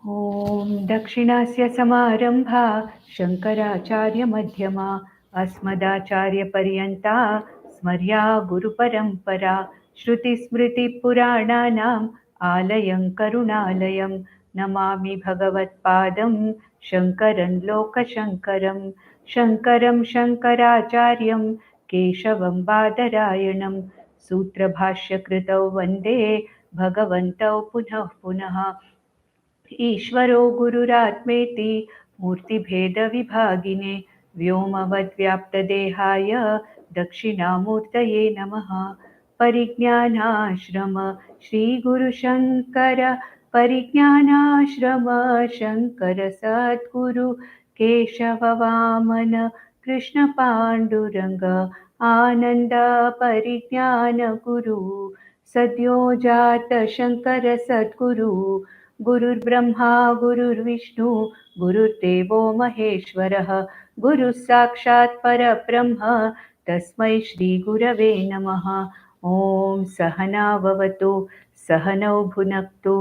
ॐ दक्षिणस्य समारम्भा शङ्कराचार्यमध्यमा अस्मदाचार्यपर्यन्ता स्मर्या गुरुपरम्परा श्रुतिस्मृतिपुराणानाम् आलयं करुणालयं नमामि भगवत्पादं शङ्करं लोकशङ्करं शङ्करं शङ्कराचार्यं केशवं बादरायणं सूत्रभाष्यकृतौ वन्दे भगवन्तौ पुनः पुनः ईश्वरो गुरुरात्मेति मूर्तिभेदविभागिने व्योमवद्व्याप्तदेहाय दक्षिणामूर्तये नमः। परिज्ञानाश्रम श्रीगुरुशङ्कर परिज्ञानाश्रम शङ्कर सद्गुरु केशववामन कृष्णपाण्डुरङ्ग आनन्द परिज्ञानगुरु सद्योजात शङ्कर सद्गुरु गुरुर्ब्रह्मा गुरुर्विष्णु गुरुर्देवो महेश्वरः गुरुः साक्षात् परब्रह्म तस्मै श्रीगुरवे नमः। ॐ सहना भवतु सहनौ भुनक्तु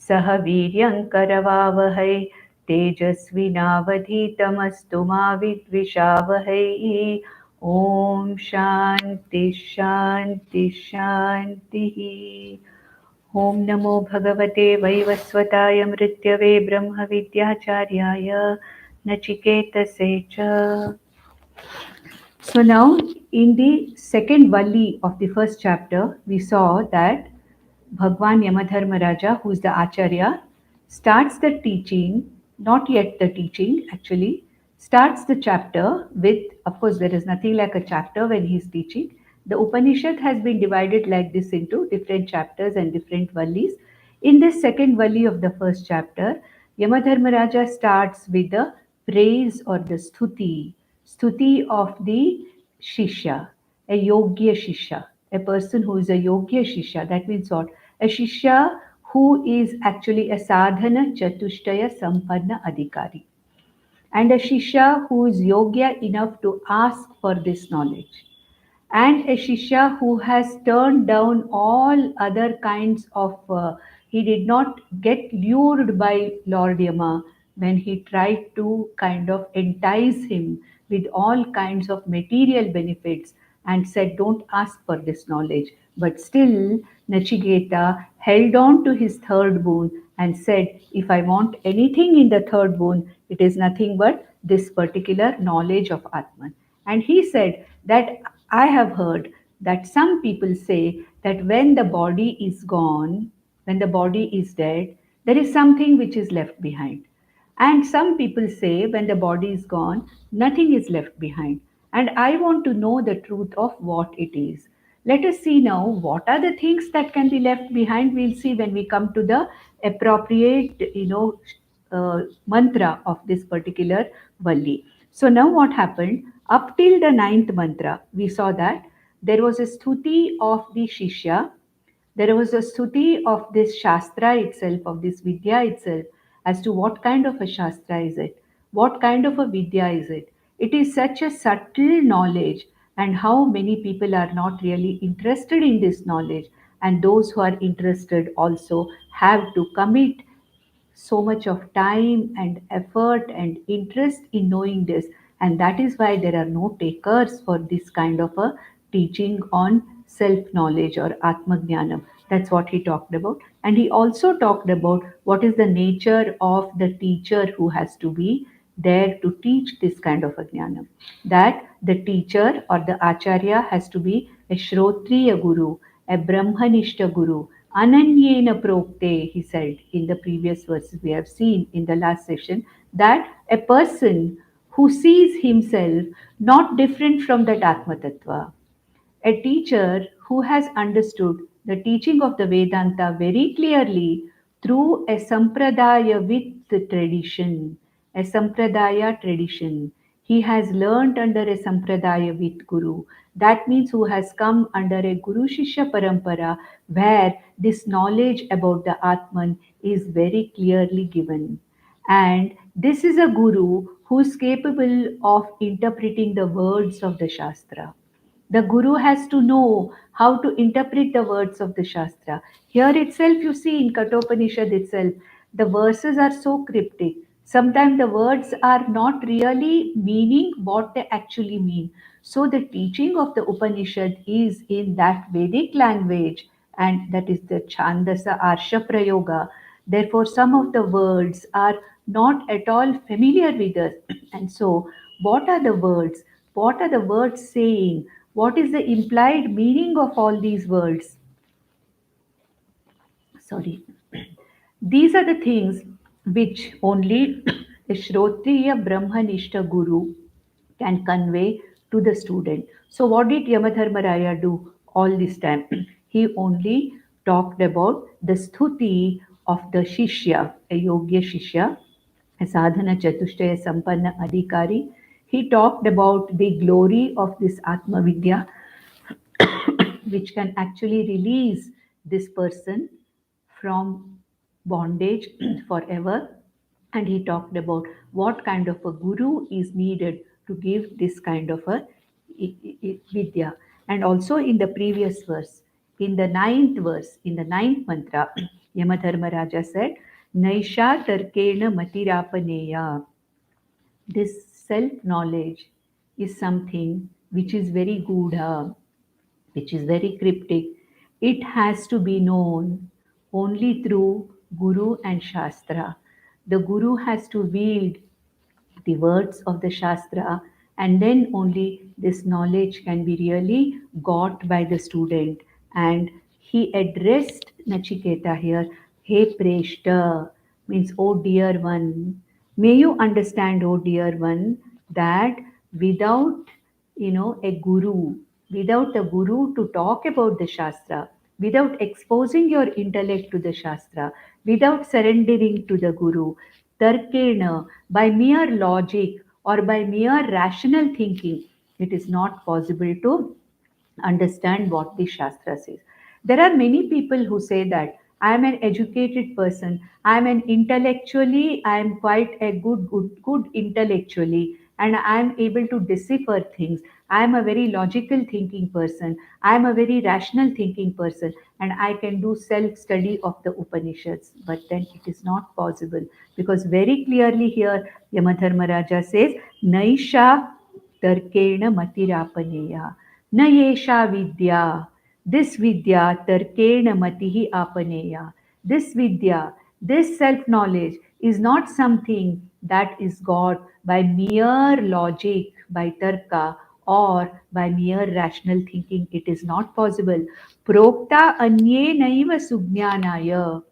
सह वीर्यङ्करवावहै तेजस्विनावधीतमस्तु मा विद्विषावहै। ॐ शान्ति शान्ति शान्तिः। ॐ नमो भगवते वैवस्वताय मृत्यवे ब्रह्मविद्याचार्याय नचिकेतसे च. So now in the second valli of the first chapter, we saw that Bhagwan Yamadharmaraja, who is the Acharya, starts the teaching, not yet the teaching actually, starts the chapter with, of course, there is nothing like a chapter when he is teaching. The Upanishad has been divided like this into different chapters and different vallis. In this second valli of the first chapter, Yamadharmaraja starts with the praise or the stuti of the Shishya, a Yogya Shishya, a person who is a Yogya Shishya. That means what? A Shishya who is actually a Sadhana Chatushtaya Sampanna Adhikari, and a Shishya who is Yogya enough to ask for this knowledge, and a Shishya who has turned down all other kinds of, he did not get lured by Lord Yama when he tried to kind of entice him with all kinds of material benefits and said, don't ask for this knowledge. But still, Nachiketa held on to his third boon and said, if I want anything in the third boon, it is nothing but this particular knowledge of Atman. And he said that I have heard that some people say that when the body is gone, when the body is dead, there is something which is left behind. And some people say when the body is gone, nothing is left behind. And I want to know the truth of what it is. Let us see now what are the things that can be left behind. We'll see when we come to the appropriate, mantra of this particular valli. So now what happened? Up till the ninth mantra, we saw that there was a stuti of the Shishya, there was a stuti of this Shastra itself, of this Vidya itself, as to what kind of a Shastra is it, what kind of a Vidya is it. It is such a subtle knowledge, and how many people are not really interested in this knowledge, and those who are interested also have to commit so much of time and effort and interest in knowing this, and that is why there are no takers for this kind of a teaching on self knowledge or atmajnanam. That's what he talked about. And he also talked about what is the nature of the teacher who has to be there to teach this kind of a jnanam, that the teacher or the acharya has to be a shrotriya guru, a brahmanishta guru, Ananyena prokte, he said in the previous verses we have seen in the last session, that a person who sees himself not different from that Atma Tattva, a teacher who has understood the teaching of the Vedanta very clearly through a sampradaya with the tradition, a sampradaya tradition. He has learnt under a sampradaya with Guru. That means who has come under a Guru Shishya Parampara where this knowledge about the Atman is very clearly given. And this is a Guru who is capable of interpreting the words of the Shastra. The Guru has to know how to interpret the words of the Shastra. Here itself, you see in Kathopanishad itself, The verses are so cryptic. Sometimes the words are not really meaning what they actually mean. So the teaching of the Upanishad is in that Vedic language, and that is the Chandasa Arsha Prayoga. Therefore, some of the words are not at all familiar with us. And so, what are the words? What are the words saying? What is the implied meaning of all these words? Sorry. These are the things which only a Shrotriya Brahmanishta Guru can convey to the student. So, what did Yamadharmaraya do all this time? He only talked about the stuti of the Shishya, a Yogya Shishya, a Sadhana Chatushtaya Sampanna Adhikari. He talked about the glory of this Atma Vidya, which can actually release this person from bondage forever. And he talked about what kind of a guru is needed to give this kind of a vidya. And also in the previous verse, in the ninth verse, in the ninth mantra, Yamadharma Raja said, Naisha Tarkena Matirapaneya. This self knowledge is something which is very gudha, which is very cryptic. It has to be known only through Guru and Shastra. The Guru has to wield the words of the Shastra, and then only this knowledge can be really got by the student. And he addressed Nachiketa here, Hey Preshta, means, oh dear one, may you understand, oh dear one, that without a guru, without a guru to talk about the Shastra, without exposing your intellect to the Shastra, without surrendering to the Guru, Tarkena, by mere logic or by mere rational thinking, it is not possible to understand what the Shastra says. There are many people who say that I am an educated person, I am an intellectually, I am quite a good intellectually, and I am able to decipher things. I am a very logical thinking person, I am a very rational thinking person, and I can do self study of the Upanishads. But then it is not possible, because very clearly here Yamadharma Raja says, Naisha Tarkena Matirapaneya. न येषा विद्या. This vidya tarkena matihi apaneya. This vidya, this self knowledge is not something that is got by mere logic, by tarka, or by mere rational thinking. It is not possible. Prokta anye naiva sujnanaya.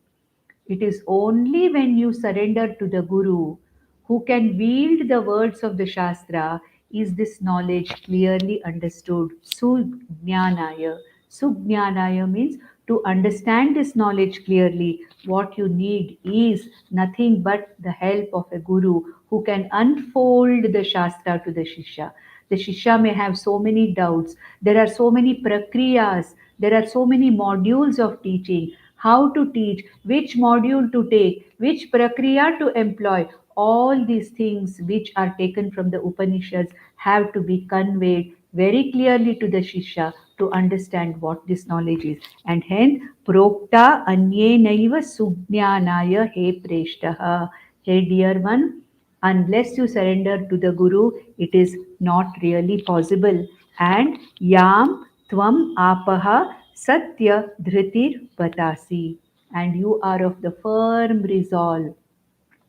It is only when you surrender to the Guru, who can wield the words of the Shastra, is this knowledge clearly understood. Sujnanaya. Sujnanaya means to understand this knowledge clearly. What you need is nothing but the help of a Guru who can unfold the Shastra to the Shishya. The Shishya may have so many doubts. There are so many prakriyas. There are so many modules of teaching, how to teach, which module to take, which prakriya to employ. All these things which are taken from the Upanishads have to be conveyed very clearly to the Shishya to understand what this knowledge is. And hence, Prokta Anye Naiva Sujnanaya He Preshtaha. Hey dear one, unless you surrender to the Guru, it is not really possible. And Yam Tvam Apaha Satya Dhritir Patasi. And you are of the firm resolve.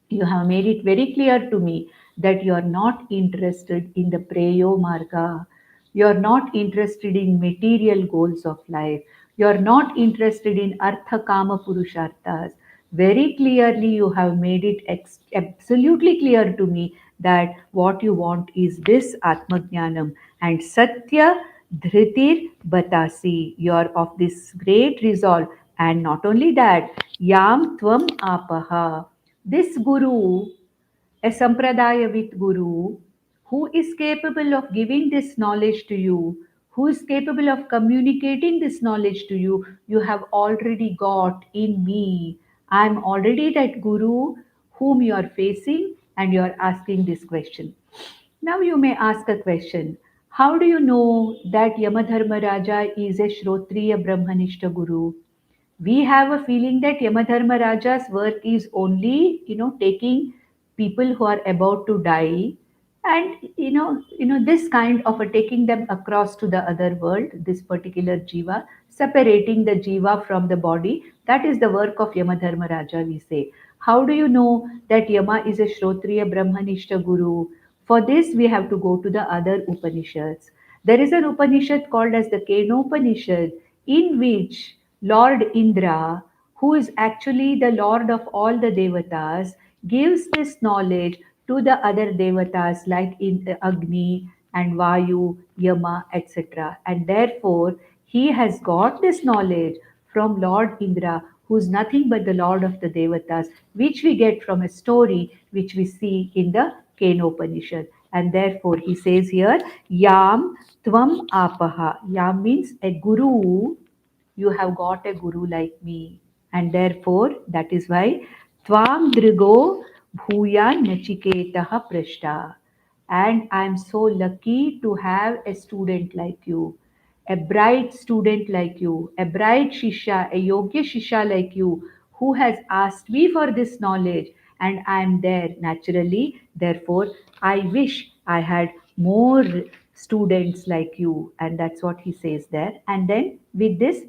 You have made it very clear to me that you are not interested in the Preyo Marga. You are not interested in material goals of life. You are not interested in Artha Kama Purusharthas. Very clearly, you have made it absolutely clear to me that what you want is this Atmajnanam and Satya Dhritir Batasi. You are of this great resolve. And not only that, Yam Tvam Apaha. This Guru, a Sampradayavit Guru, who is capable of giving this knowledge to you, who is capable of communicating this knowledge to you, you have already got in me. I am already that Guru whom you are facing and you are asking this question. Now you may ask a question. How do you know that Yamadharma Raja is a Shrotriya Brahmanishta Guru? We have a feeling that Yamadharma Raja's work is only, taking people who are about to die, and this kind of a taking them across to the other world, this particular jiva, separating the jiva from the body. That is the work of Yamadharma Raja, we say. How do you know that Yama is a Shrotriya Brahmanishta Guru? For this, we have to go to the other Upanishads. There is an Upanishad called as the Kenopanishad, in which Lord Indra, who is actually the Lord of all the Devatas, gives this knowledge to the other Devatas like in Agni and Vayu, Yama, etc. And therefore, he has got this knowledge from Lord Indra, who is nothing but the Lord of the Devatas, which we get from a story which we see in the Kenopanishad. And therefore, he says here, Yam Tvam Apaha. Yam means a guru. You have got a guru like me. And therefore, that is why Tvam Drigo Bhuya Nachiketaha Prashta. And I am so lucky to have a student like you, a bright student like you, a bright Shisha, a Yogya Shisha like you, who has asked me for this knowledge, and I am there naturally. Therefore, I wish I had more students like you. And that's what he says there. And then with this,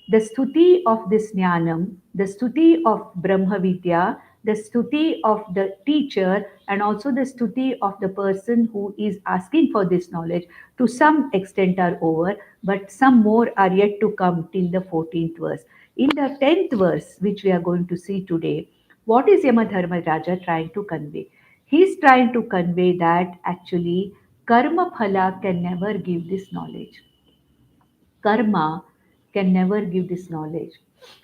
the stuti of this jnanam, the stuti of Brahma Vidya, the stuti of the teacher, and also the stuti of the person who is asking for this knowledge, to some extent are over, but some more are yet to come till the 14th verse. In the 10th verse, which we are going to see today, what is Yamadharma Raja trying to convey? He is trying to convey that actually karma phala can never give this knowledge. Karma can never give this knowledge.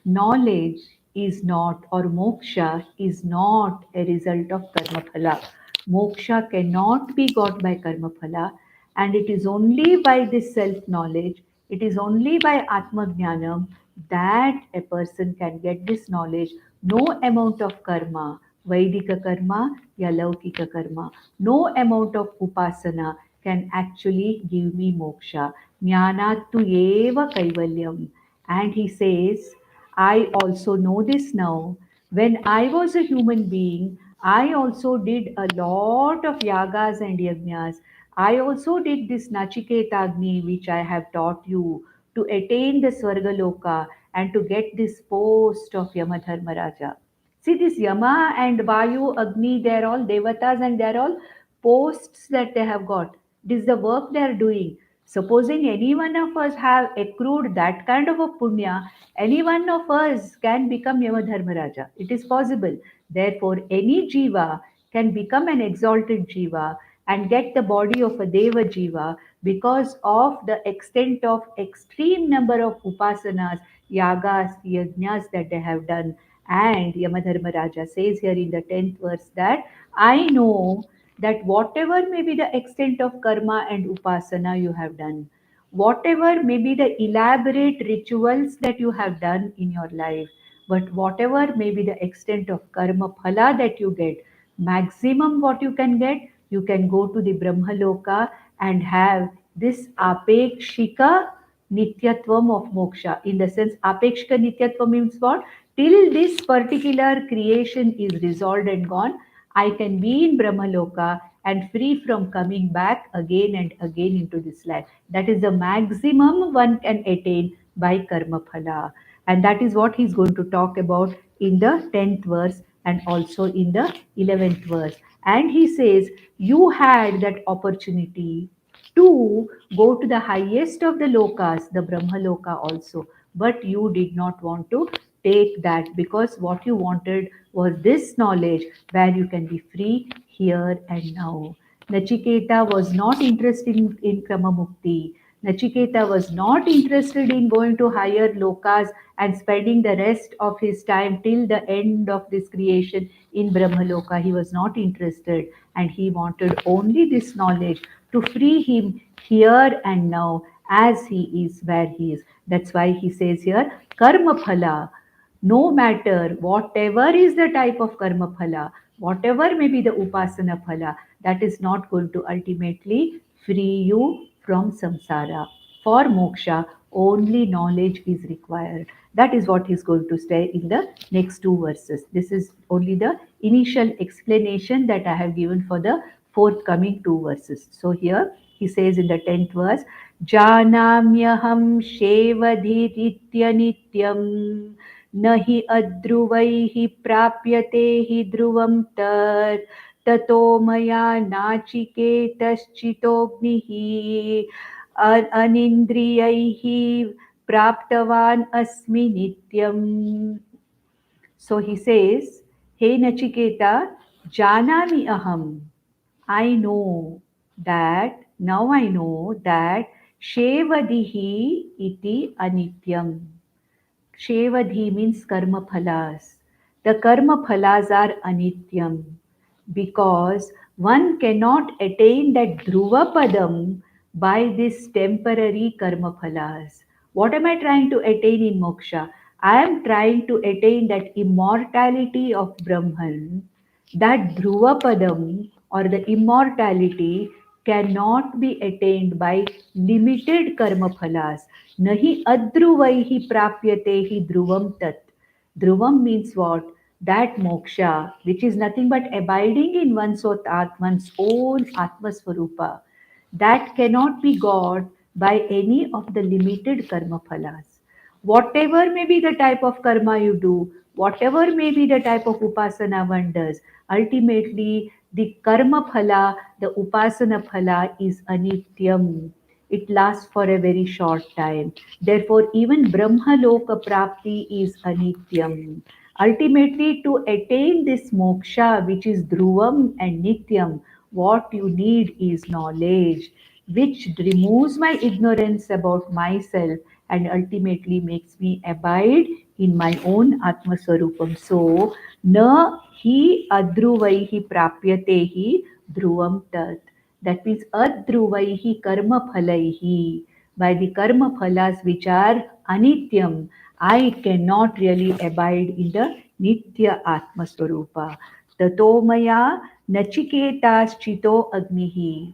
Knowledge is not, or moksha is not a result of karma phala. Moksha cannot be got by karma phala, and it is only by this self knowledge, it is only by Atma Jnanam that a person can get this knowledge. No amount of karma, Vaidika karma, ya Laukika karma, no amount of upasana can actually give me moksha. Jnanattu eva kaivalyam. And he says, I also know this now. When I was a human being, I also did a lot of yagas and yajnas. I also did this Nachiketagni, which I have taught you, to attain the Swargaloka and to get this post of Yamadharmaraja. See, this Yama and Vayu, Agni, they're all devatas and they're all posts that they have got. This is the work they are doing. Supposing any one of us have accrued that kind of a punya, any one of us can become Yamadharmaraja. It is possible. Therefore, any jiva can become an exalted jiva and get the body of a deva jiva because of the extent of extreme number of upasanas, yagas, yajnas that they have done. And Yamadharma Raja says here in the 10th verse that I know that whatever may be the extent of karma and upasana you have done, whatever may be the elaborate rituals that you have done in your life, but whatever may be the extent of karma phala that you get, maximum what you can get, you can go to the Brahma Loka and have this apekshika nityatvam of moksha. In the sense, apekshika nityatvam means what? Till this particular creation is resolved and gone, I can be in Brahmaloka and free from coming back again and again into this life. That is the maximum one can attain by karma phala. And that is what he's going to talk about in the 10th verse and also in the 11th verse. And he says, you had that opportunity to go to the highest of the lokas, the Brahma Loka also, but you did not want to take that because what you wanted was this knowledge where you can be free here and now. Nachiketa was not interested in Kramamukti. Nachiketa was not interested in going to higher lokas and spending the rest of his time till the end of this creation in Brahmaloka. He was not interested and he wanted only this knowledge to free him here and now as he is where he is. That's why he says here, Karma Phala, no matter whatever is the type of karma phala, whatever may be the upasana phala, that is not going to ultimately free you from samsara. For moksha, only knowledge is required. That is what he's going to say in the next two verses. This is only the initial explanation that I have given for the forthcoming two verses. So here he says in the 10th verse, Janamyaham Shevadhiritya Nityam Nahi Adruvaihi Prapyate Hi Dhruvam Tat Tato Maya Nachiketaschitognihi अनिन्द्रियैः प्राप्तवान् अस्मि नित्यम्. So he says, Hey Nachiketa, Janami Aham. I know that, now I know that Shevadihi iti anityam. Shevadhi means karma phalas. The karma phalas are anityam because one cannot attain that dhruva padam by this temporary karma phalas. What am I trying to attain in moksha? I am trying to attain that immortality of Brahman. That dhruva padam or the immortality cannot be attained by limited karma phalas. Nahi adhruvaihi prapyate hi dhruvam tat. Dhruvam means what? That moksha, which is nothing but abiding in one's own Atmasvarupa, that cannot be got by any of the limited karma phalas. Whatever may be the type of karma you do, whatever may be the type of upasana one does, ultimately the karma phala, the upasana phala is anityam. It lasts for a very short time. Therefore, even Brahma Loka Prapti is anityam. Ultimately, to attain this moksha, which is dhruvam and nityam, what you need is knowledge, which removes my ignorance about myself and ultimately makes me abide in my own Atma Swarupam. So, na hi adhruvaihi prapyatehi dhruvam tat. That means adhruvaihi karma phalaihi. By the karma phalas which are anityam, I cannot really abide in the Nitya Atma Swarupa. Tato maya nachiketas chito agnihi.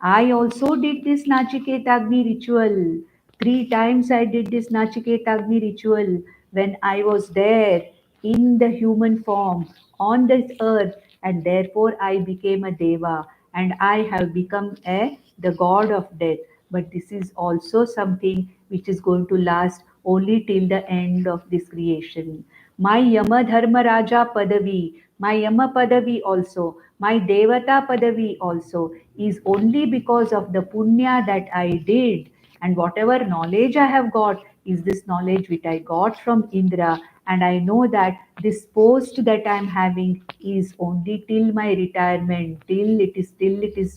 I also did this Nachiketagni ritual. 3 times I did this Nachiketagni ritual when I was there in the human form on this earth, and therefore I became a Deva and I have become the god of death. But this is also something which is going to last only till the end of this creation. My Yama Dharma Raja Padavi, my Yama Padavi also, my Devata Padavi also is only because of the punya that I did, and whatever knowledge I have got is this knowledge which I got from Indra, and I know that this post that I am having is only till my retirement, till it is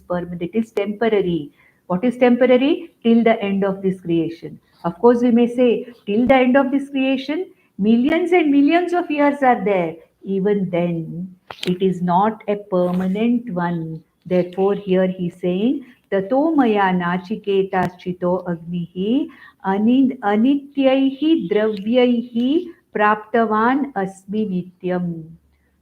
permanent, it is temporary. What is temporary? Till the end of this creation. Of course, we may say, till the end of this creation, millions and millions of years are there. Even then, it is not a permanent one. Therefore, here he is saying, Tato maya nachiketas agnihi anityaihi dravyaihi praptavan asmi nityam.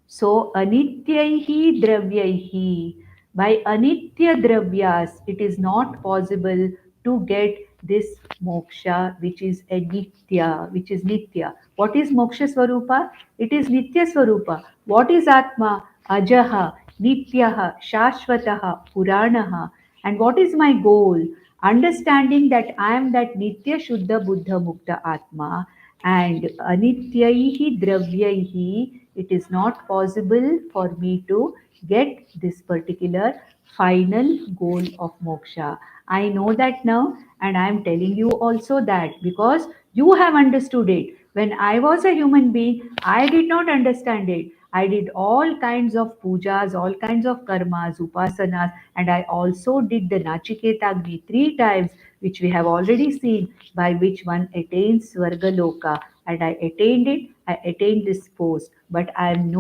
So, anityaihi dravyaihi. By anitya dravyas, it is not possible to get this moksha, which is a nitya, which is nitya. What is moksha swarupa? It is nitya swarupa. What is atma? Ajaha, nityaha, shashvataha, puranaha. And what is my goal? Understanding that I am that nitya shuddha buddha mukta atma and anityaihi dravyaihi, it is not possible for me to get this particular final goal of moksha. I know that now, and I am telling you also that because you have understood it. When I was a human being, I did not understand it. I did all kinds of pujas, all kinds of karmas, upasanas, and I also did the Nachiketagni 3 times, which we have already seen, by which one attains Svargaloka. And I attained it, I attained this post. But I am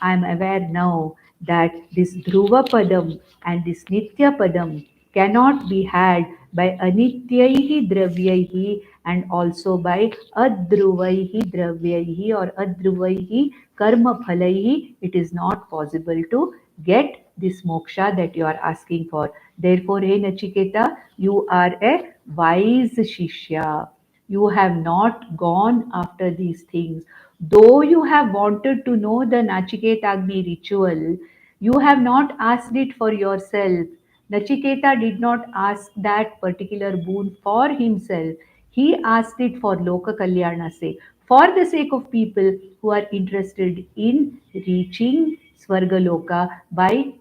I am aware now that this Dhruva Padam and this Nitya Padam cannot be had by anityaihi dravyaihi and also by adhruvaihi dravyaihi or adhruvaihi karma phalaihi. It is not possible to get this moksha that you are asking for. Therefore, hey Nachiketa, you are a wise Shishya. You have not gone after these things. Though you have wanted to know the Nachiketagni ritual, you have not asked it for yourself. Nachiketa did not ask that particular boon for himself. He asked it for Loka Kalyana's sake, for the sake of people who are interested in reaching Swargaloka by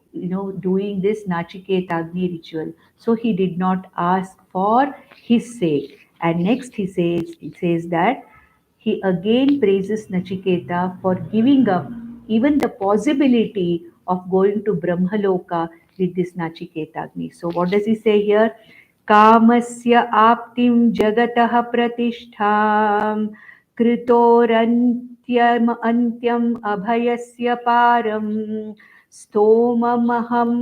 doing this Nachiketagni ritual. So he did not ask for his sake. And next he says that he again praises Nachiketa for giving up even the possibility of going to Brahmaloka with this Nachiketagni. So, what does he say here? Kamasya aptim jagatah pratishtham कृतोरन्त्यम् अन्त्यम् अभयस्य पारं स्तोममहम्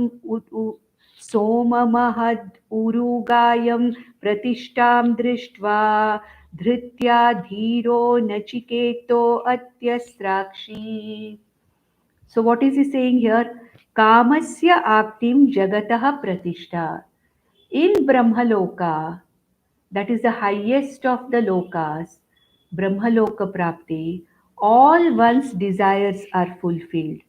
सोममहद् उरुगायं प्रतिष्ठां दृष्ट्वा धृत्या धीरो नचिकेतो अत्यस्राक्षी. So what is he saying here? Kamasya aptim jagatah pratishtha. In Brahmaloka, that is the highest of the lokas, Brahmaloka Prapti, all one's desires are fulfilled.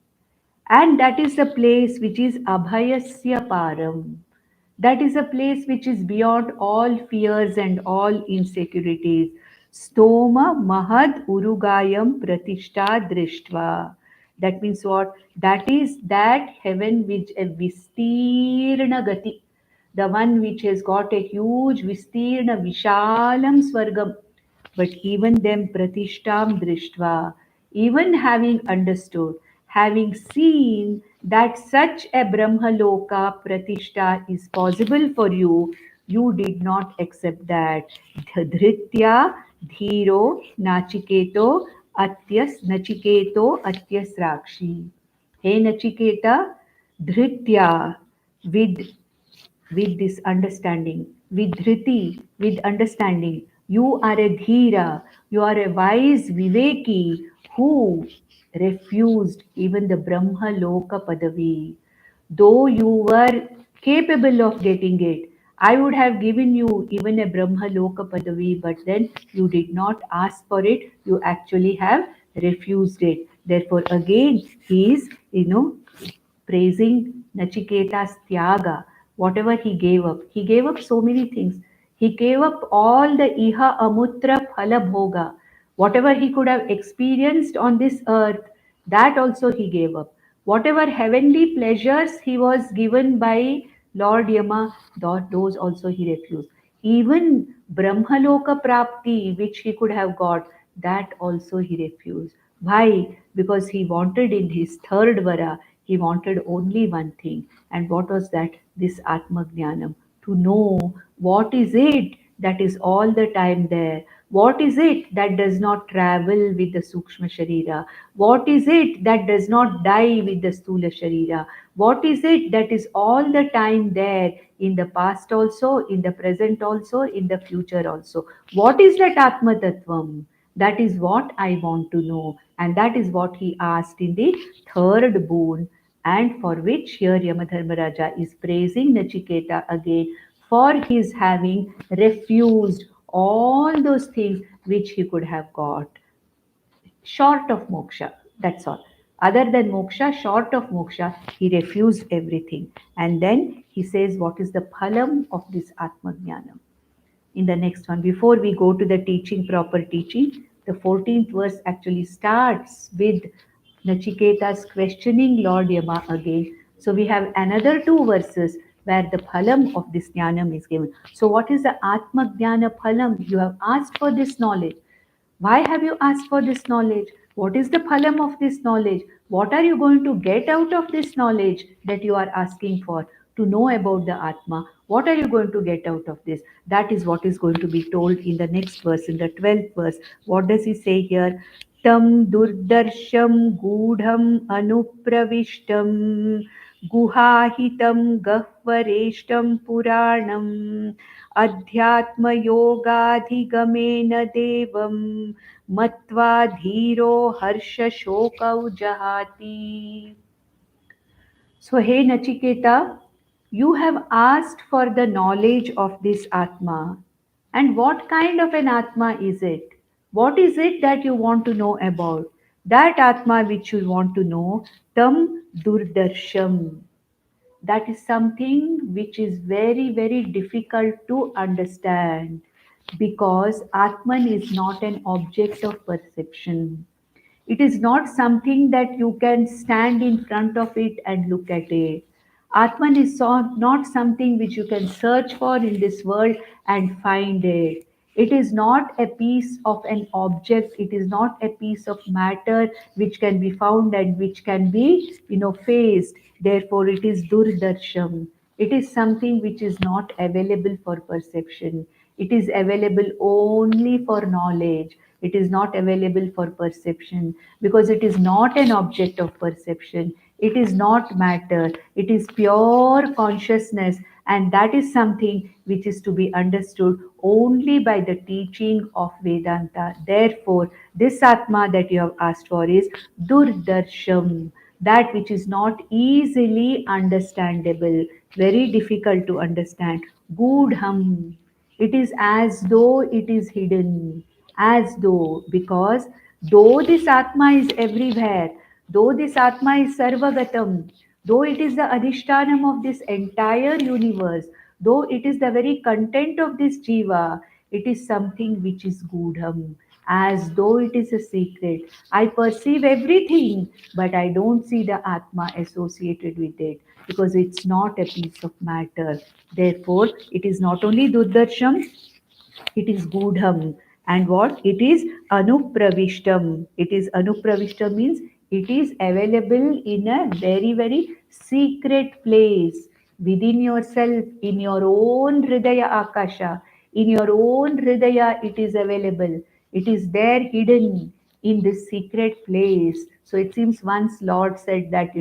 And that is the place which is Abhayasya Param. That is a place which is beyond all fears and all insecurities. Stoma Mahad Urugayam Pratishta Drishtva. That means what? That is that heaven which a Vistirna Gati, the one which has got a huge Vistirna Vishalam Swargam. But even them Pratishtam Drishtva, even having understood, having seen that such a Brahmaloka Pratishta is possible for you, you did not accept that. Dhritya Dhiro Nachiketo Atyas Rakshi. Hey Nachiketa, Dhritya, with this understanding, with dhriti, with understanding. You are a dhira, you are a wise viveki who refused even the Brahma Loka Padavi. Though you were capable of getting it, I would have given you even a Brahma Loka Padavi, but then you did not ask for it, you actually have refused it. Therefore, again, he is, praising Nachiketa's Tyaga, whatever he gave up. He gave up so many things. He gave up all the Iha Amutra Phala Bhoga, whatever he could have experienced on this earth, that also he gave up. Whatever heavenly pleasures he was given by Lord Yama, those also he refused. Even Brahmaloka Prapti, which he could have got, that also he refused. Why? Because he wanted in his third vara, he wanted only one thing. And what was that? This Atma Jnanam. To know what is it that is all the time there. What is it that does not travel with the Sukshma Sharira? What is it that does not die with the Stula Sharira? What is it that is all the time there in the past also, in the present also, in the future also? What is that Atma Tattvam? That is what I want to know. And that is what he asked in the third boon, and for which here Yamadharmaraja is praising Nachiketa again for his having refused all those things which he could have got short of moksha. That's all. Other than moksha, short of moksha, he refused everything. And then he says, what is the phalam of this Atma Jnanam? In the next one, before we go to the teaching, proper teaching, the 14th verse actually starts with Nachiketa's questioning Lord Yama again. So we have another two verses where the phalam of this jnanam is given. So what is the Atma Jnana phalam? You have asked for this knowledge. Why have you asked for this knowledge? What is the phalam of this knowledge? What are you going to get out of this knowledge that you are asking for to know about the Atma? What are you going to get out of this? That is what is going to be told in the next verse, in the 12th verse. What does he say here? Tam durdarsham gudham anupravishtam guhahitam gahvareshtam puranam अध्यात्मयोगाधिगमेन देवं मत्वा धीरो हर्षशोकौ जहाति. So, hey Nachiketa, you have asked for the knowledge of this Atma. And what kind of an Atma is it? What is it that you want to know about? That Atma which you want to know, Tam Durdarsham. That is something which is very, very difficult to understand because Atman is not an object of perception. It is not something that you can stand in front of it and look at it. Atman is not something which you can search for in this world and find it. It is not a piece of an object. It is not a piece of matter which can be found and which can be, faced. Therefore, it is durdarsham. It is something which is not available for perception. It is available only for knowledge. It is not available for perception because it is not an object of perception. It is not matter. It is pure consciousness, and that is something which is to be understood only by the teaching of Vedanta. Therefore, this Atma that you have asked for is Durdarsham, that which is not easily understandable, very difficult to understand. Gudham, it is as though it is hidden, as though, because though this Atma is everywhere, though this Atma is Sarvagatam, though it is the Adhishtanam of this entire universe, though it is the very content of this Jiva, it is something which is Gudham, as though it is a secret. I perceive everything, but I don't see the Atma associated with it because it's not a piece of matter. Therefore, it is not only Durdarsham, it is Gudham. And what? It is Anupravishtam. It is Anupravishtam means it is available in a very, very secret place within yourself, in your own Hridaya Akasha. In your own Hridaya, it is available. It is there hidden in this secret place. So it seems once Lord said that,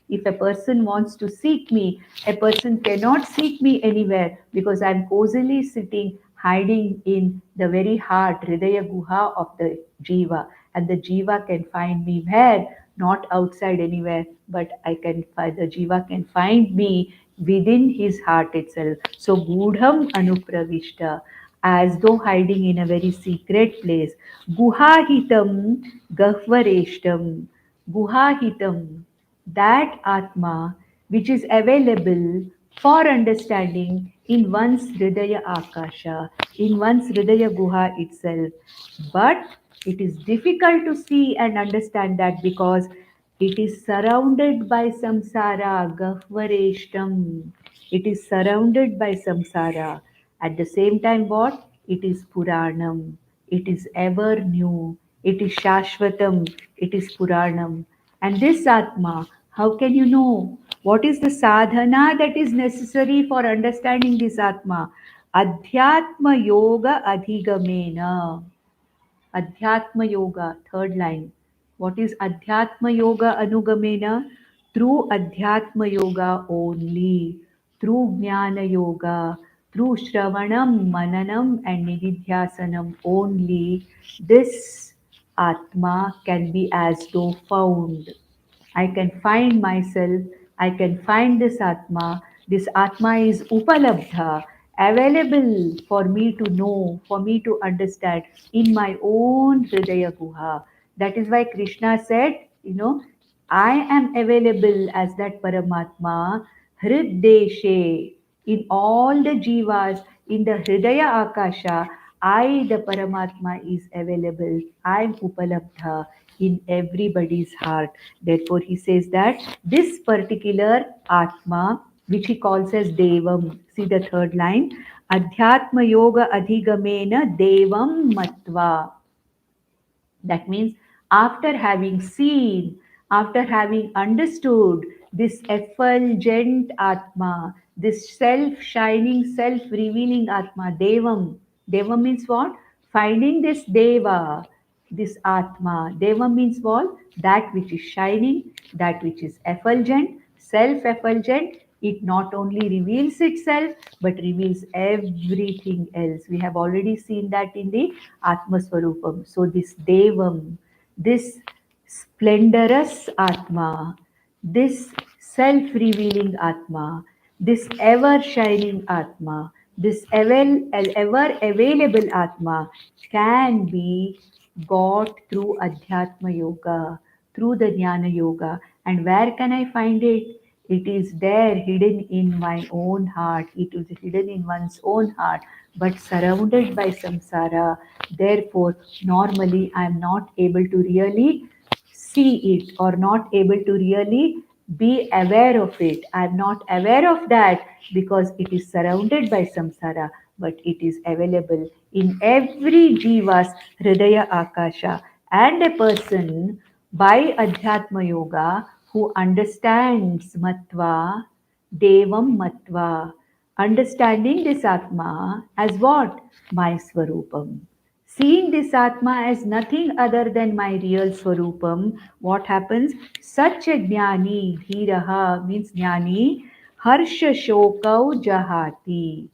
if a person wants to seek me, a person cannot seek me anywhere because I'm cozily sitting, hiding in the very heart, Hridaya Guha of the Jiva. And the Jiva can find me where? Not outside anywhere, but I can find the Jiva can find me within his heart itself. So Gudham Anupravishta, as though hiding in a very secret place. Guhahitam Gahvareshtam. Guhahitam, that Atma which is available for understanding in one's Hridaya Akasha, in one's Hridaya Guha itself. But it is difficult to see and understand that because it is surrounded by samsara, Gahvareshtam. It is surrounded by samsara. At the same time, what? It is Puranam. It is ever new. It is Shashvatam. It is Puranam. And this Atma, how can you know? What is the sadhana that is necessary for understanding this Atma? Adhyatma Yoga Adhigamena. Adhyatma Yoga, third line. What is Adhyatma Yoga Anugamena? Through Adhyatma Yoga only, through Jnana Yoga, through Shravanam, Mananam, and Nididhyasanam only, this Atma can be as though found. I can find myself, I can find this Atma. This Atma is Upalabdha, available for me to know, for me to understand in my own Hridaya Guha. That is why Krishna said, I am available as that Paramatma, Hriddeshe, in all the jivas, in the Hridaya Akasha, I, the Paramatma, is available. I am Upalabdha in everybody's heart. Therefore, he says that this particular Atma, which he calls as Devam, see the third line, Adhyatma Yoga Adhigamena Devam Matva. That means after having seen, after having understood this effulgent Atma, this self shining, self revealing Atma, Devam. Devam means what? Finding this Deva, this Atma. Deva means what? That which is shining, that which is effulgent, self effulgent. It not only reveals itself but reveals everything else. We have already seen that in the Atmaswarupam. So, this Devam, this splendorous Atma, this self-revealing Atma, this ever-shining Atma, this ever-available Atma can be got through Adhyatma Yoga, through the Jnana Yoga. And where can I find it? It is there hidden in my own heart. It is hidden in one's own heart, but surrounded by samsara. Therefore, normally I am not able to really see it or not able to really be aware of it. I am not aware of that because it is surrounded by samsara, but it is available in every jiva's hridaya akasha. And a person by Adhyatma Yoga who understands Matva, Devam Matva, understanding this Atma as what? My Swarupam. Seeing this Atma as nothing other than my real Swarupam, what happens? Such a Jnani, Dhiraha means Jnani, Harsha Shokau Jahati.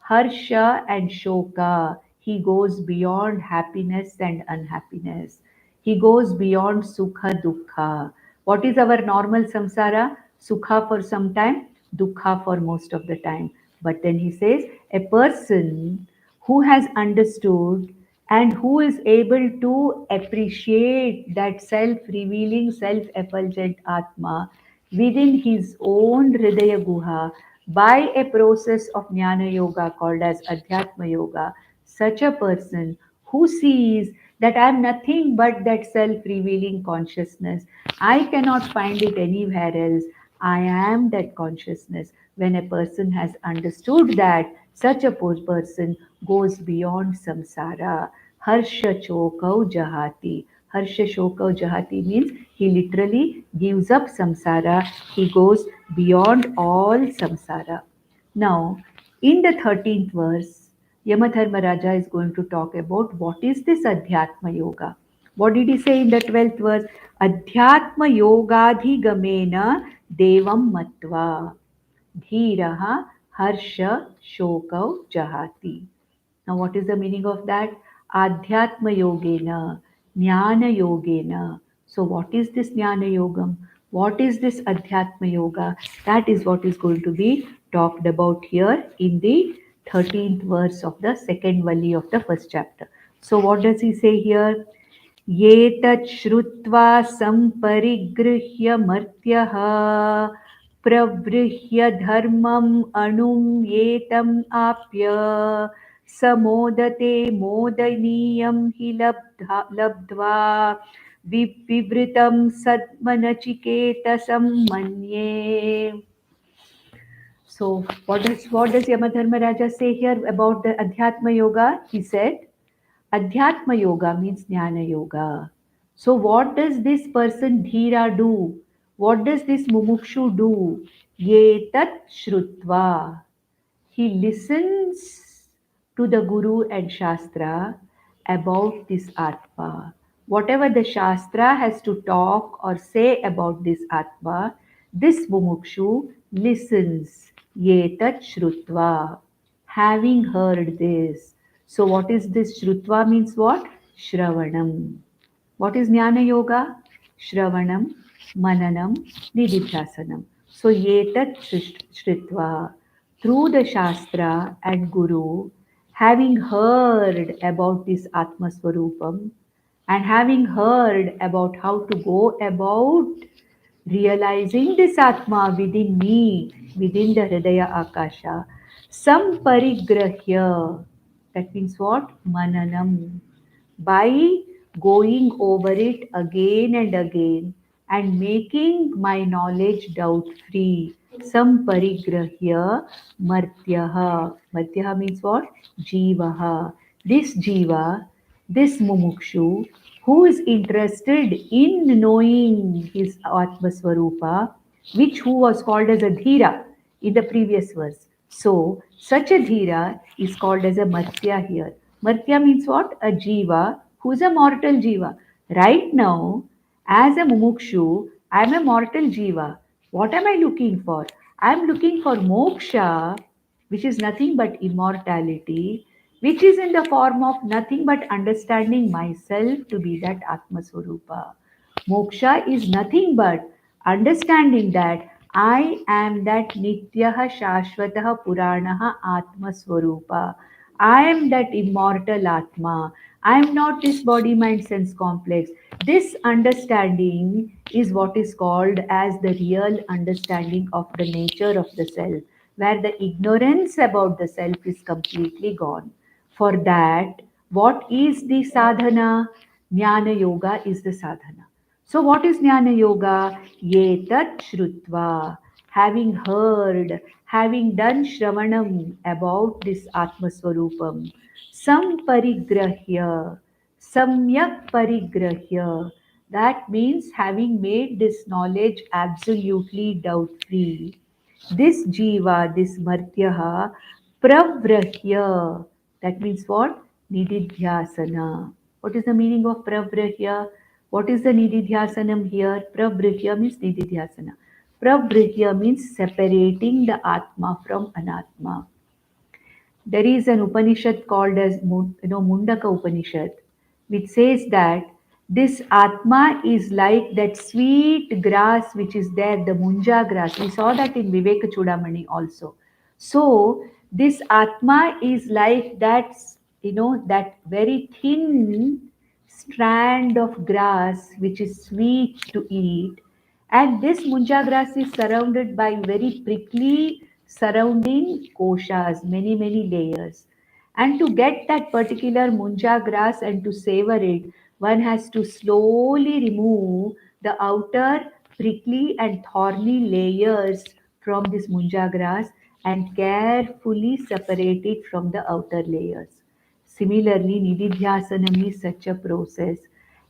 Harsha and Shoka, he goes beyond happiness and unhappiness. He goes beyond Sukha Dukkha. What is our normal samsara? Sukha for some time, Dukkha for most of the time. But then he says, a person who has understood and who is able to appreciate that self revealing, self effulgent Atma within his own Hridaya Guha by a process of Jnana Yoga called as Adhyatma Yoga, such a person who sees that I am nothing but that self revealing consciousness, I cannot find it anywhere else. I am that consciousness. When a person has understood that, such a person goes beyond samsara. Harsha chokau jahati. Harsha shokau jahati means he literally gives up samsara. He goes beyond all samsara. Now, in the 13th verse, Yamadharmaraja is going to talk about what is this Adhyatma Yoga. What did he say in the 12th verse? Adhyatma Yogadhi Gamena Devam Matva. Dhiraha Harsha Shokau Jahati. Now, what is the meaning of that? Adhyatma Yogena, Jnana Yogena. So, what is this Jnana Yogam? What is this Adhyatma Yoga? That is what is going to be talked about here in the 13th verse of the second valley of the first chapter. So, what does he say here? ये तच्छ्रुत्वा सम्परिगृह्य मर्त्यः प्रवृह्य धर्मम् अणुं आप्य स मोदते मोदनीयं हि लब्ध्वा विवृतं सद्मनचिकेतसं मन्ये. So what does Yamadharmaraja say here about the Adhyatma Yoga? He said, Adhyatma Yoga means Jnana Yoga. So, what does this person Dhira do? What does this Mumukshu do? Ye tat Shrutva. He listens to the Guru and Shastra about this Atma. Whatever the Shastra has to talk or say about this Atma, this Mumukshu listens. Ye tat Shrutva. Having heard this. So, what is this Shrutva means what? Shravanam. What is Jnana Yoga? Shravanam, Mananam, Nididhyasanam. So, Yetat Shritva, through the Shastra and Guru, having heard about this Atma Swarupam and having heard about how to go about realizing this Atma within me, within the Hridaya Akasha, Samparigrahya, that means what? Mananam, by going over it again and again and making my knowledge doubt free. Samparigrahya martyaha. Martyaha means what? Jivaha. This jiva, this mumukshu, who is interested in knowing his Atma Swarupa, which who was called as a dhira in the previous verse. So, such a dhira is called as a martya here. Martya means what? A jiva who is a mortal jiva. Right now, as a mumukshu, I am a mortal jiva. What am I looking for? I am looking for moksha, which is nothing but immortality, which is in the form of nothing but understanding myself to be that Atma Swarupa. Moksha is nothing but understanding that I am that Nityah Shashvatah Puranaha Atma Swarupa. I am that immortal Atma. I am not this body, mind, sense complex. This understanding is what is called as the real understanding of the nature of the self, where the ignorance about the self is completely gone. For that, what is the sadhana? Jnana Yoga is the sadhana. So, what is Jnana Yoga? Yetat Shrutva. Having heard, having done Shravanam about this Atmaswarupam, Samparigrahya, Samyak Parigrahya. That means having made this knowledge absolutely doubt free. This jiva, this martyaha, pravrahya. That means what? Nididhyasana. What is the meaning of pravrahya? What is the nididhyasanam here? Pravrahya means nididhyasana. Pravrahya means separating the atma from anatma. There is an Upanishad called as Mundaka Upanishad, which says that this Atma is like that sweet grass which is there, the Munja grass. We saw that in Viveka Chudamani also. So this Atma is like that, that very thin strand of grass which is sweet to eat, and this munja grass is surrounded by very prickly surrounding koshas, many layers. And to get that particular munja grass and to savor it, one has to slowly remove the outer prickly and thorny layers from this munja grass and carefully separate it from the outer layers. Similarly, Nididhyasanam is such a process.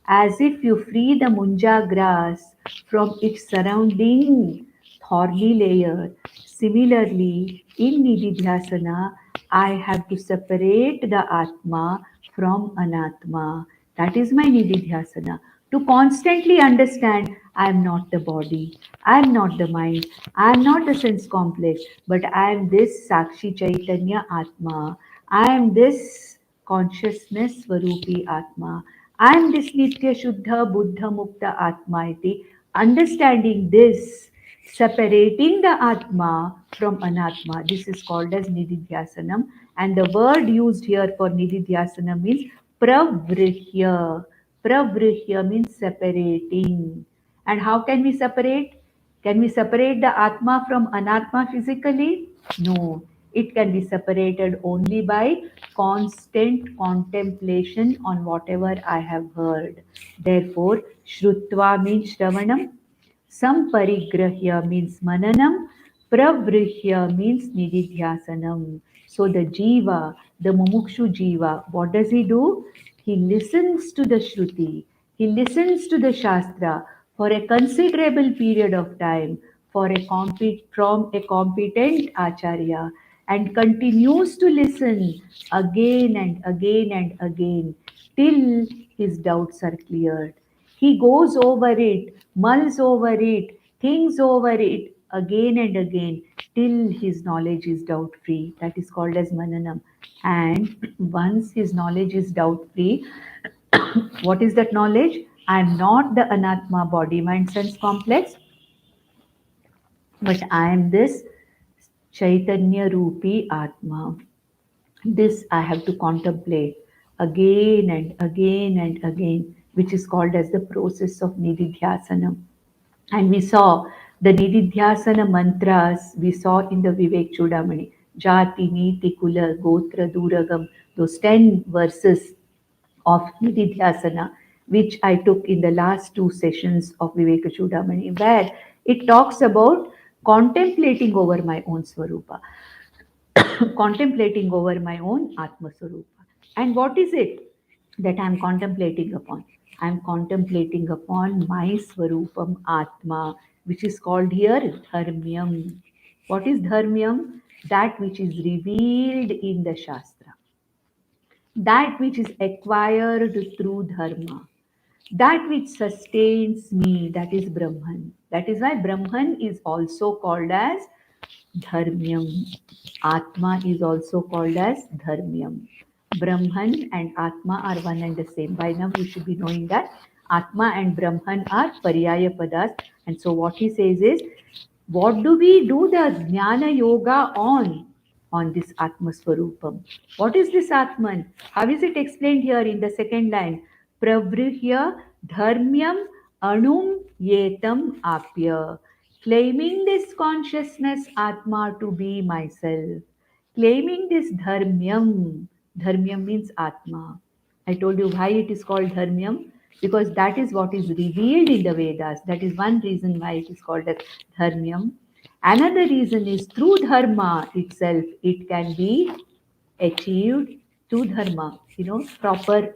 As if you free the munja grass from its surrounding thorny layer. Similarly, in Nididhyasana, I have to separate the Atma from Anatma. That is my Nididhyasana. To constantly understand, I am not the body, I am not the mind, I am not the sense complex, but I am this Sakshi Chaitanya Atma. I am this consciousness Swarupi Atma. I am this Nitya Shuddha Buddha Mukta Atma iti. Understanding this, separating the Atma from Anatma, this is called as Nididhyasanam. And the word used here for Nididhyasanam means Pravrihya. Pravrihya means separating. And how can we separate? Can we separate the Atma from Anatma physically? No. It can be separated only by constant contemplation on whatever I have heard. Therefore, Shrutva means Shravanam, Samparigrahya means Mananam, Pravrihya means Nididhyasanam. So the Jiva, the Mumukshu Jiva, what does he do? He listens to the Shruti, he listens to the Shastra for a considerable period of time from a competent Acharya and continues to listen again and again and again till his doubts are cleared. He goes over it, mulls over it, thinks over it again and again till his knowledge is doubt free. That is called as Mananam. And once his knowledge is doubt free, what is that knowledge? I am not the Anatma body mind sense complex, but I am this Chaitanya Rupi Atma. This I have to contemplate again and again and again, which is called as the process of Nididhyasanam. And we saw the Nididhyasana mantras we saw in the Vivek Chudamani. Jati, Niti, Kula, Gotra, Duragam, those 10 verses of Nididhyasana, which I took in the last two sessions of Viveka Chudamani, where it talks about contemplating over my own Swarupa, contemplating over my own Atma Swarupa. And what is it that I am contemplating upon? I am contemplating upon my Swarupam Atma, which is called here Dharmyam. What is Dharmyam? That which is revealed in the Shastra, that which is acquired through Dharma, that which sustains me, that is Brahman. That is why Brahman is also called as Dharmyam. Atma is also called as Dharmyam. Brahman and Atma are one and the same. By now you should be knowing that Atma and Brahman are Paryaya Padas. And so what he says is What do we do the Jnana Yoga on? On this Atmaswarupam. What is this Atman? How is it explained here in the second line? Pravrihya dharmyam anum yetam apya. Claiming this consciousness Atma to be myself. Claiming this dharmyam. Dharmyam means Atma. I told you why it is called dharmyam, because that is what is revealed in the Vedas. That is one reason why it is called as dharmyam. Another reason is through dharma itself, it can be achieved through dharma, proper,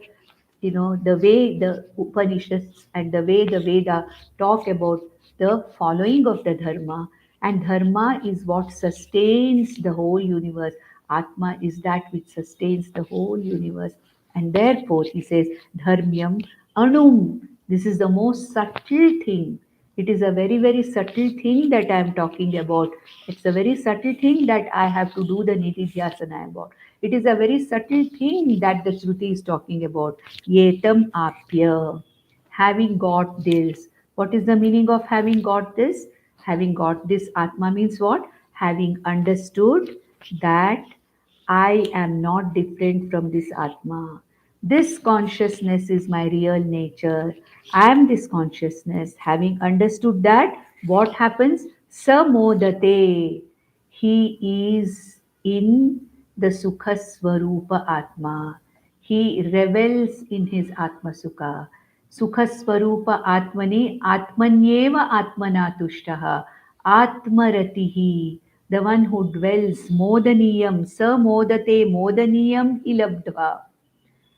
the way the Upanishads and the way the Veda talk about the following of the dharma. And dharma is what sustains the whole universe. Atma is that which sustains the whole universe. And therefore, he says, dharmyam anum. This is the most subtle thing. It is a very, very subtle thing that I am talking about. It's a very subtle thing that I have to do the nididhyasana about. It is a very subtle thing that the Shruti is talking about. Yetam apya. Having got this. What is the meaning of having got this? Having got this Atma means what? Having understood that I am not different from this Atma. This consciousness is my real nature. I am this consciousness. Having understood that, what happens? Samodate. He is in the Sukha Swarupa Atma. He revels in his Atma Sukha. Sukha Swarupa Atmani Atmanyeva Atmana Tushtaha. Atmaratihi, the one who dwells modaniyam, samodate modaniyam ilabdva.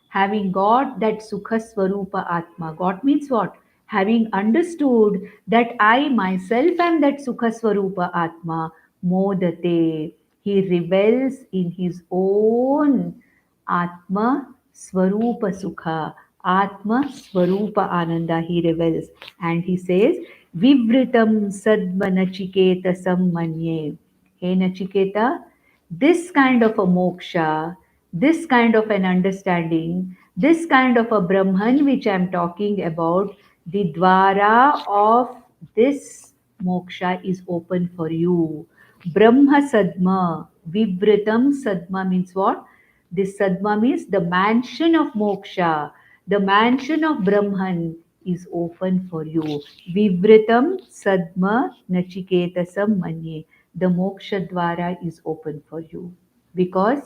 Having got that Sukha Swarupa Atma. Got means what? Having understood that I myself am that Sukha Swarupa Atma, Modate. He revels in his own Atma Swarupa Sukha. Atma Swarupa Ananda. He revels. And he says, Vivritam Sadma Nachiketa Sammanye. Hey Nachiketa, this kind of a moksha, this kind of an understanding, this kind of a Brahman which I'm talking about, the dwara of this moksha is open for you. Brahma Sadma, Vivritam Sadma means what? This Sadma means the mansion of moksha, the mansion of Brahman is open for you. Vivritam Sadma Nachiketasam Manye. The moksha dwara is open for you because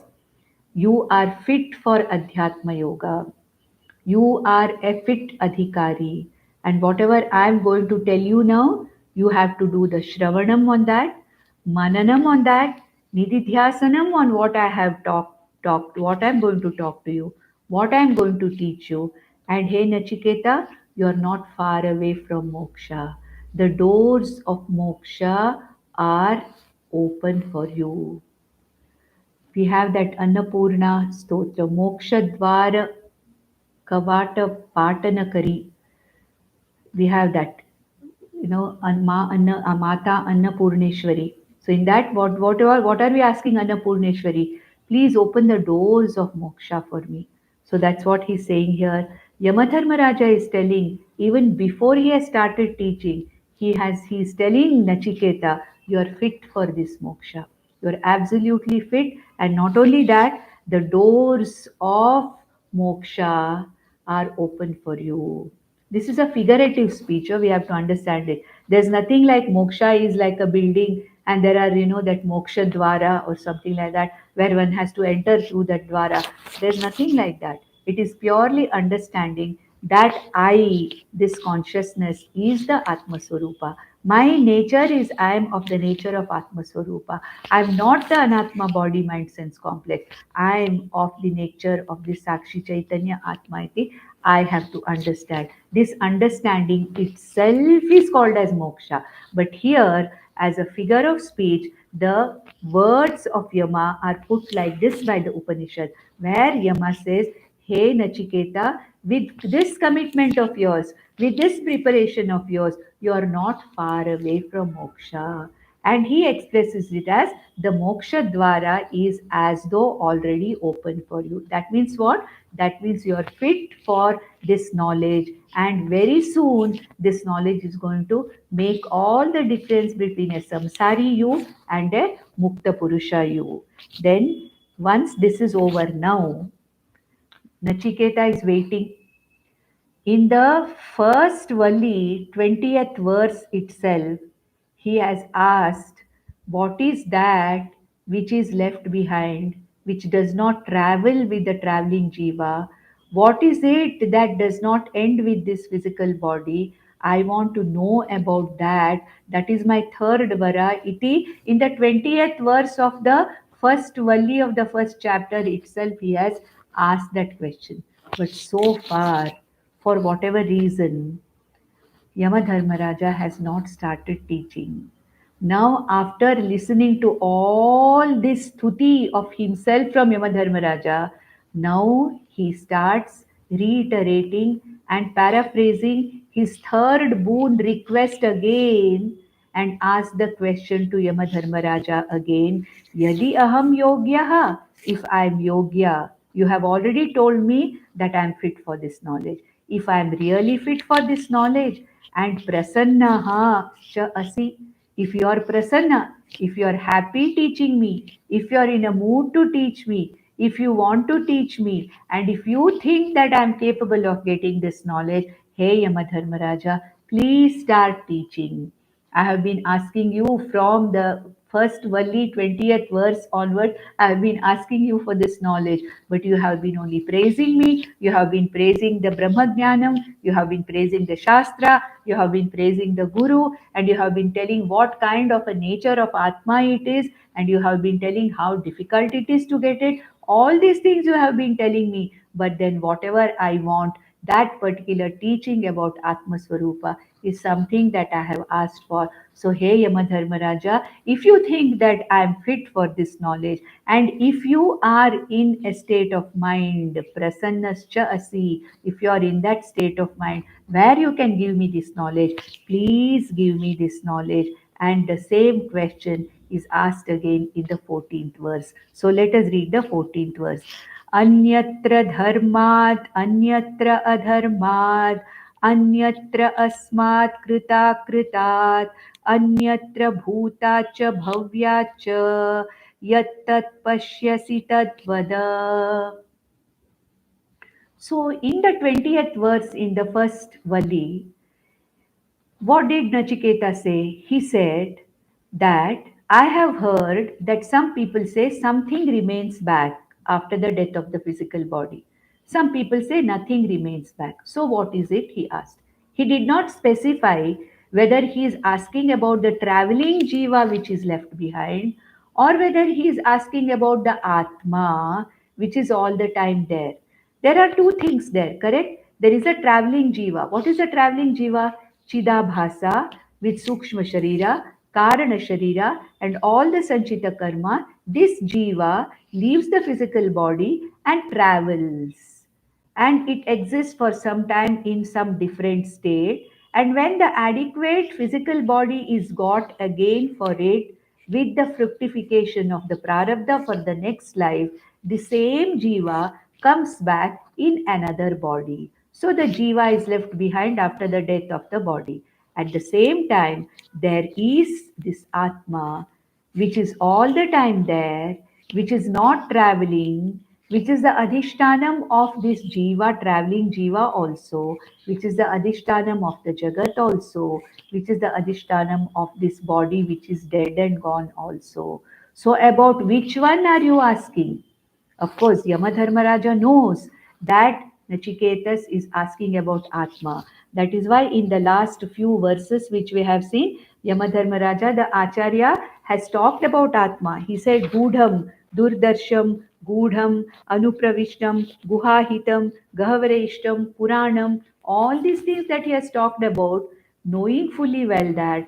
you are fit for Adhyatma Yoga. You are a fit adhikari. And whatever I am going to tell you now, you have to do the Shravanam on that, Mananam on that, Nididhyasanam on what I have talked, what I am going to talk to you, what I am going to teach you. And hey Nachiketa, you are not far away from moksha. The doors of moksha are open for you. We have that Annapurna Stotra, Moksha Dvara Kavata Patanakari. We have that, Mata Annapurneshwari. So in that, what are we asking Annapurneshwari? Please open the doors of moksha for me. So that's what he's saying here. Yamadharmaraja is telling, even before he has started teaching, he's telling Nachiketa, you are fit for this moksha. You are absolutely fit, and not only that, the doors of moksha are open for you. This is a figurative speech, we have to understand it. There's nothing like moksha is like a building and there are, that moksha dwara or something like that where one has to enter through that dwara. There's nothing like that. It is purely understanding that I, this consciousness, is the Atma Swarupa. My nature is I am of the nature of Atma Swarupa. I am not the Anatma body, mind, sense complex. I am of the nature of the Sakshi Chaitanya Atma iti. I have to understand. This understanding itself is called as moksha. But here, as a figure of speech, the words of Yama are put like this by the Upanishad, where Yama says, Hey Nachiketa, with this commitment of yours, with this preparation of yours, you are not far away from moksha. And he expresses it as the moksha dwara is as though already open for you. That means what? That means you are fit for this knowledge, and very soon this knowledge is going to make all the difference between a samsari you and a mukta purusha you. Then once this is over now, Nachiketa is waiting. In the first Valli, 20th verse itself, he has asked, what is that which is left behind, which does not travel with the traveling jiva? What is it that does not end with this physical body? I want to know about that. That is my third vara. Iti, in the 20th verse of the first Valli of the first chapter itself, he has asked that question. But so far, for whatever reason, Yamadharmaraja has not started teaching. Now, after listening to all this stuti of himself from Yamadharmaraja, now he starts reiterating and paraphrasing his third boon request again and asks the question to Yamadharmaraja again, Yadi aham yogyaha, if I am yogya, you have already told me that I am fit for this knowledge. If I am really fit for this knowledge, and prasannaha cha asi, if you are prasanna, if you are happy teaching me, if you are in a mood to teach me, if you want to teach me, and if you think that I am capable of getting this knowledge, hey Yamadharmaraja, please start teaching. I have been asking you from the first Valli 20th verse onward. I have been asking you for this knowledge, but you have been only praising me. You have been praising the Brahma Jnanam, you have been praising the Shastra, you have been praising the Guru, and you have been telling what kind of a nature of Atma it is, and you have been telling how difficult it is to get it. All these things you have been telling me, but then whatever I want, that particular teaching about Atma Swarupa is something that I have asked for. So, hey Yamadharmaraja, if you think that I am fit for this knowledge, and if you are in a state of mind, prasannascha asi, if you are in that state of mind where you can give me this knowledge, please give me this knowledge. And the same question is asked again in the 14th verse. So let us read the 14th verse. अन्यत्र धर्मात् अन्यत्र अधर्मात् अन्यत्र अस्मात् कृताकृतात् अन्यत्र भूताच्च भव्याच्च यत्तत् पश्यसि तद्वद. So in the 20th verse in the first Valli, what did Nachiketa say? He said that I have heard that some people say something remains back after the death of the physical body. Some people say nothing remains back. So, what is it? He asked. He did not specify whether he is asking about the traveling jiva which is left behind, or whether he is asking about the Atma which is all the time there. There are two things there, correct? There is a traveling jiva. What is a traveling jiva? Chidabhasa with Sukshma Sharira, Karana Sharira, and all the Sanchita Karma. This jiva leaves the physical body and travels. And it exists for some time in some different state. And when the adequate physical body is got again for it, with the fructification of the prarabdha for the next life, the same jiva comes back in another body. So the jiva is left behind after the death of the body. At the same time, there is this Atma which is all the time there, which is not traveling, which is the adhishtanam of this jiva, traveling jiva also, which is the adhishtanam of the jagat also, which is the adhishtanam of this body which is dead and gone also. So, about which one are you asking? Of course, Yamadharmaraja knows that Nachiketas is asking about Atma. That is why in the last few verses which we have seen, Yamadharmaraja, the Acharya, has talked about Atma. He said, Gudham, Durdarsham, Gudham, Anupravishtam, Guhahitam, Gahavareshtam, Puranam, all these things that he has talked about, knowing fully well that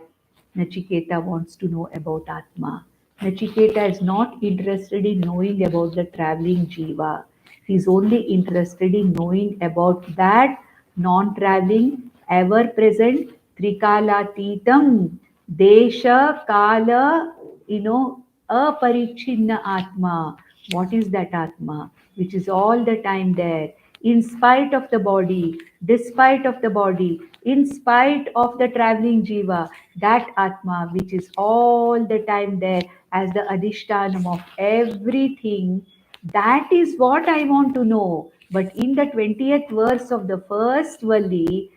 Nachiketa wants to know about Atma. Nachiketa is not interested in knowing about the traveling jiva. He is only interested in knowing about that non traveling, ever present, Trikalatitam, Desha, Kala, aparichinna Atma. What is that Atma? which is all the time there, in spite of the body, despite of the body, in spite of the traveling jiva, that Atma which is all the time there as the adhishtanam of everything, that is what I want to know. But in the 20th verse of the first Valli,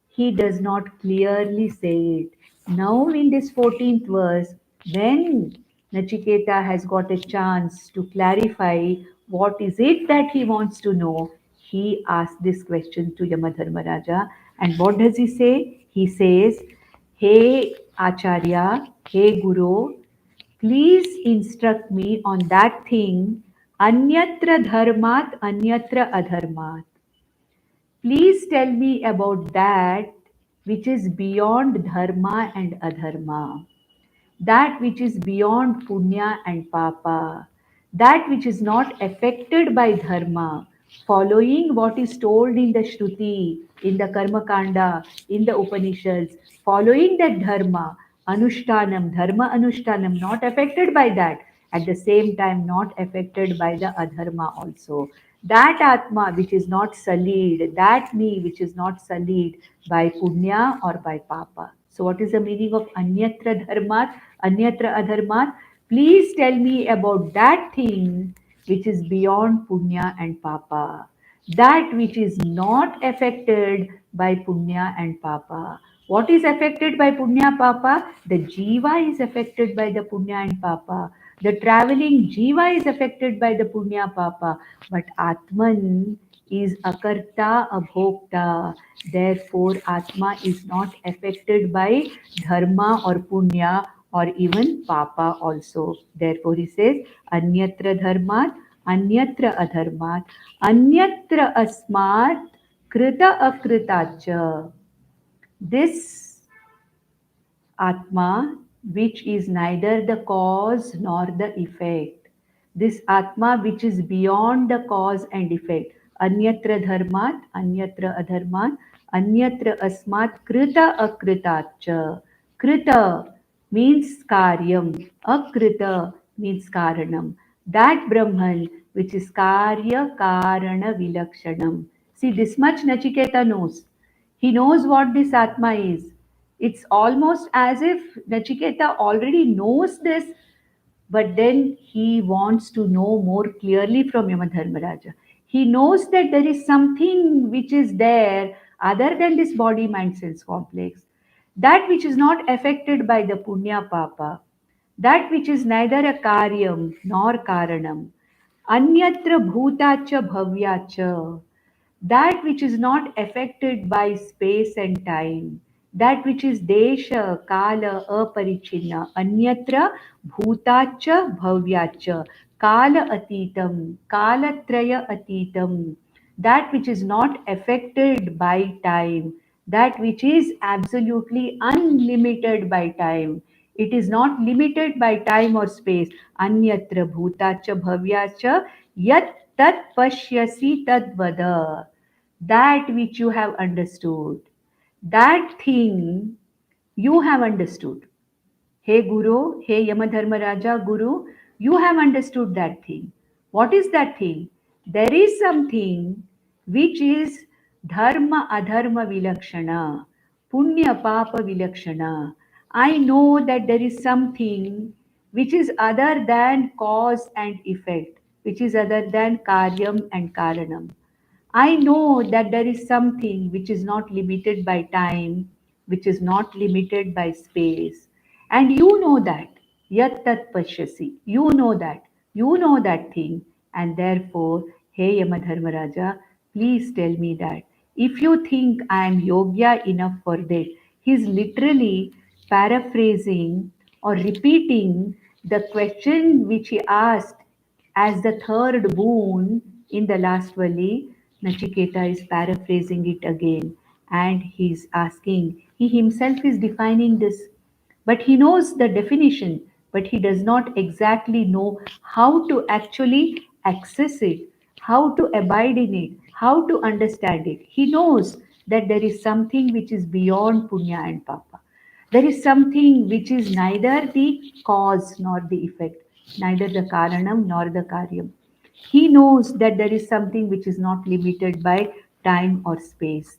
he does not clearly say it. Now, in this 14th verse, when Nachiketa has got a chance to clarify what is it that he wants to know, he asks this question to Yamadharmaraja. And what does he say? He says, Hey Acharya, Hey Guru, please instruct me on that thing, Anyatra Dharmat, Anyatra Adharmat. Please tell me about that which is beyond dharma and adharma, that which is beyond punya and papa, that which is not affected by dharma, following what is told in the Shruti, in the Karma Kanda, in the Upanishads, following that dharma, anushtanam, dharma anushtanam, not affected by that, at the same time not affected by the adharma also. That Atma which is not sullied, that me which is not sullied by punya or by papa. So, what is the meaning of anyatra dharmat, anyatra adharmat? Please tell me about that thing which is beyond punya and papa, that which is not affected by punya and papa. What is affected by punya papa? The jiva is affected by the punya and papa. The traveling jiva is affected by the punya papa, but Atman is akarta abhokta. Therefore, Atma is not affected by dharma or punya or even papa also. Therefore, he says, Anyatra dharmat, Anyatra adharmat, Anyatra asmat, krita akritacha. This Atma, which is neither the cause nor the effect. This Atma, which is beyond the cause and effect. Anyatra dharmat, anyatra adharmat, anyatra asmat, krita akritacha. Krita means karyam, akrita means karanam. That Brahman, which is karya karana vilakshanam. See, this much Nachiketa knows. He knows what this Atma is. It's almost as if Nachiketa already knows this, but then he wants to know more clearly from Yamadharmaraja. He knows that there is something which is there other than this body mind sense complex, that which is not affected by the punya papa, that which is neither a karyam nor karanam, anyatra bhutacha bhavyacha, that which is not affected by space and time, that which is desha, kala, aparichinna, anyatra, bhutacha, bhavyacha, kala atitam, kalatraya atitam, that which is not affected by time, that which is absolutely unlimited by time. It is not limited by time or space. Anyatra bhutacha bhavyacha yat tat pashyasi tadvada, that which you have understood, that thing you have understood. Hey Guru, hey Yamadharmaraja Guru, you have understood that thing. What is that thing? There is something which is dharma adharma vilakshana, punya papa vilakshana. I know that there is something which is other than cause and effect, which is other than karyam and karanam. I know that there is something which is not limited by time, which is not limited by space. And you know that. Yat tat pashyasi. You know that thing. And therefore, hey Yamadharmaraja, please tell me that. If you think I am yogya enough for that, he's literally paraphrasing or repeating the question which he asked as the third boon in the last valley. Nachiketa is paraphrasing it again and he's asking, he himself is defining this, but he knows the definition, but he does not exactly know how to actually access it, how to abide in it, how to understand it. He knows that there is something which is beyond punya and papa. There is something which is neither the cause nor the effect, neither the karanam nor the karyam. He knows that there is something which is not limited by time or space.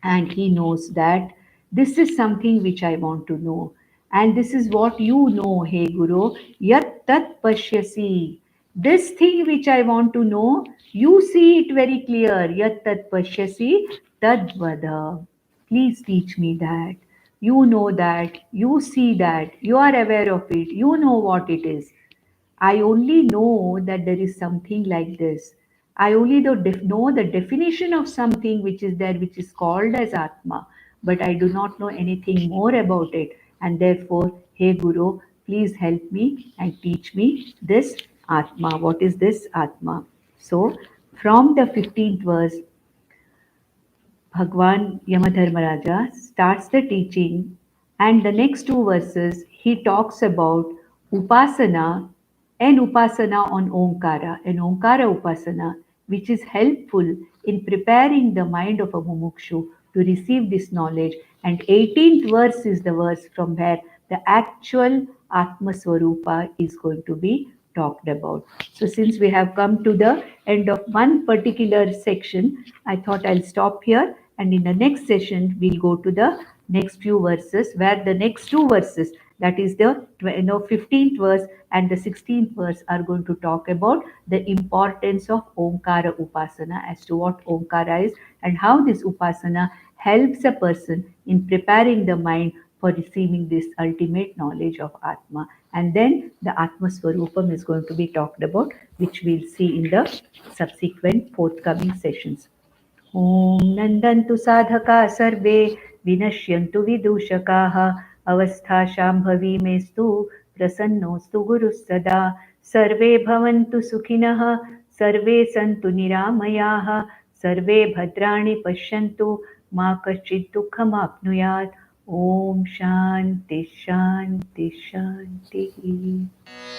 And he knows that this is something which I want to know. And this is what you know, hey Guru. Yat tat pashyasi. This thing which I want to know, you see it very clear. Yat tat pashyasi tad vada. Please teach me that. You know that. You see that. You are aware of it. You know what it is. I only know that there is something like this. I only know the definition of something which is there, which is called as Atma, but I do not know anything more about it. And therefore, hey Guru, please help me and teach me this Atma. What is this Atma? So, from the 15th verse, Bhagwan Yamadharmaraja starts the teaching, and the next two verses he talks about Upasana and Upasana on Omkara, and Omkara Upasana, which is helpful in preparing the mind of a mumukshu to receive this knowledge. And 18th verse is the verse from where the actual Atma Swarupa is going to be talked about. So, since we have come to the end of one particular section, I thought I'll stop here, and in the next session, we'll go to the next few verses, where the next two verses, that is the 15th verse and the 16th verse, are going to talk about the importance of Omkara Upasana, as to what Omkara is and how this Upasana helps a person in preparing the mind for receiving this ultimate knowledge of Atma. And then the Atma Swarupam is going to be talked about, which we'll see in the subsequent forthcoming sessions. ॐ नन्दन्तु साधका सर्वे विनश्यन्तु विदूषकाः अवस्थाशाम्भवी मेस्तु प्रसन्नोऽस्तु गुरुः सदा सर्वे भवन्तु सुखिनः सर्वे सन्तु निरामयाः सर्वे भद्राणि पश्यन्तु मा कश्चित् दुःखमाप्नुयात् ॐ शान्ति शान्ति शान्तिः.